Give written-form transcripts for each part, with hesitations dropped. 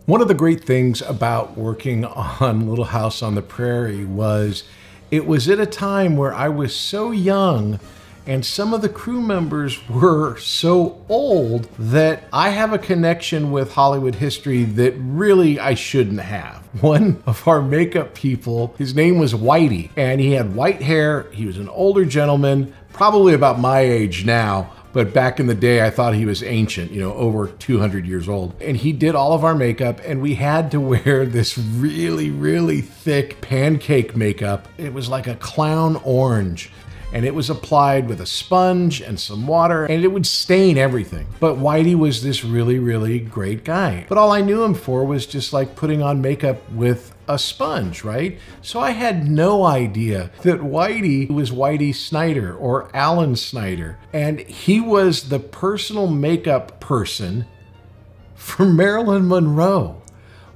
One of the great things about working on Little House on the Prairie was it was at a time where I was so young and some of the crew members were so old that I have a connection with Hollywood history that really I shouldn't have. One of our makeup people, his name was Whitey, and he had white hair. He was an older gentleman, probably about my age now, but back in the day, I thought he was ancient, over 200 years old. And he did all of our makeup, and we had to wear this really, really thick pancake makeup. It was like a clown orange, and it was applied with a sponge and some water, and it would stain everything. But Whitey was this really, really great guy. But all I knew him for was just like putting on makeup with a sponge, right? So I had no idea that Whitey was Whitey Snyder or Alan Snyder. And he was the personal makeup person for Marilyn Monroe.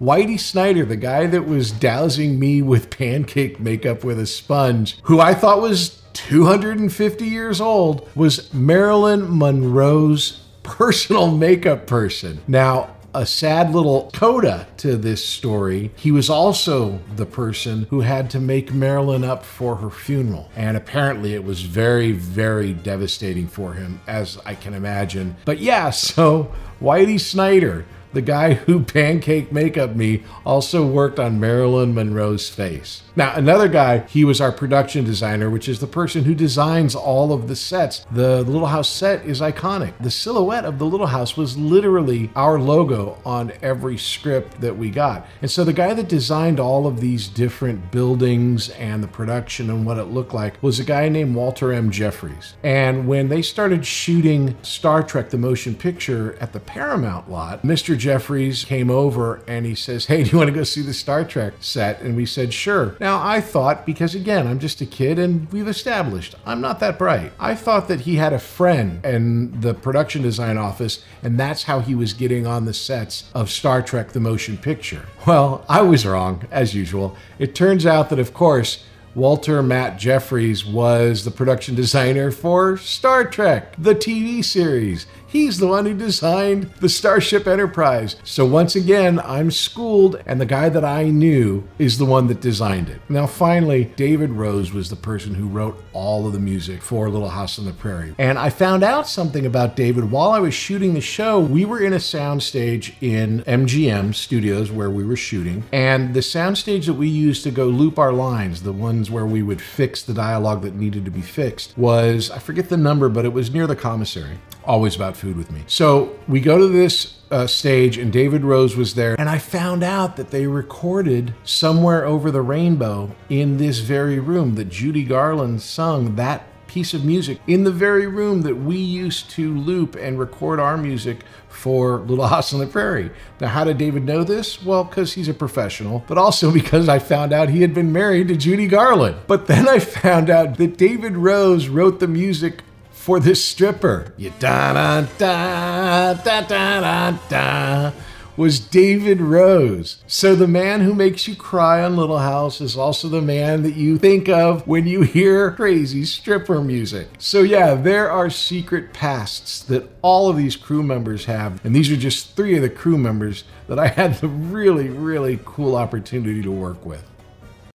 Whitey Snyder, the guy that was dousing me with pancake makeup with a sponge, who I thought was 250 years old, was Marilyn Monroe's personal makeup person. Now, a sad little coda to this story, he was also the person who had to make Marilyn up for her funeral. And apparently it was very, very devastating for him, as I can imagine. But yeah, so Whitey Snyder, the guy who pancake makeup me, also worked on Marilyn Monroe's face. Now, another guy, he was our production designer, which is the person who designs all of the sets. The Little House set is iconic. The silhouette of the Little House was literally our logo on every script that we got. And so the guy that designed all of these different buildings and the production and what it looked like was a guy named Walter M. Jeffries. And when they started shooting Star Trek, the motion picture at the Paramount lot, Mr. Jeffries came over and he says, "Hey, do you want to go see the Star Trek set?" And we said, "Sure." Now, I thought, because again, I'm just a kid and we've established I'm not that bright. I thought that he had a friend in the production design office and that's how he was getting on the sets of Star Trek, the motion picture. Well, I was wrong, as usual. It turns out that, of course, Walter Matt Jeffries was the production designer for Star Trek, the TV series. He's the one who designed the Starship Enterprise. So once again, I'm schooled, and the guy that I knew is the one that designed it. Now finally, David Rose was the person who wrote all of the music for Little House on the Prairie. And I found out something about David while I was shooting the show. We were in a soundstage in MGM Studios where we were shooting, and the soundstage that we used to go loop our lines, the ones where we would fix the dialogue that needed to be fixed, was, I forget the number, but it was near the commissary. Always about food with me. So we go to this stage and David Rose was there, and I found out that they recorded Somewhere Over the Rainbow in this very room, that Judy Garland sung that piece of music in the very room that we used to loop and record our music for Little House on the Prairie. Now, how did David know this? Well, because he's a professional, but also because I found out he had been married to Judy Garland. But then I found out that David Rose wrote the music for this stripper. You da da da da da da da was David Rose. So the man who makes you cry on Little House is also the man that you think of when you hear crazy stripper music. So yeah, there are secret pasts that all of these crew members have, and these are just 3 of the crew members that I had the really, really cool opportunity to work with.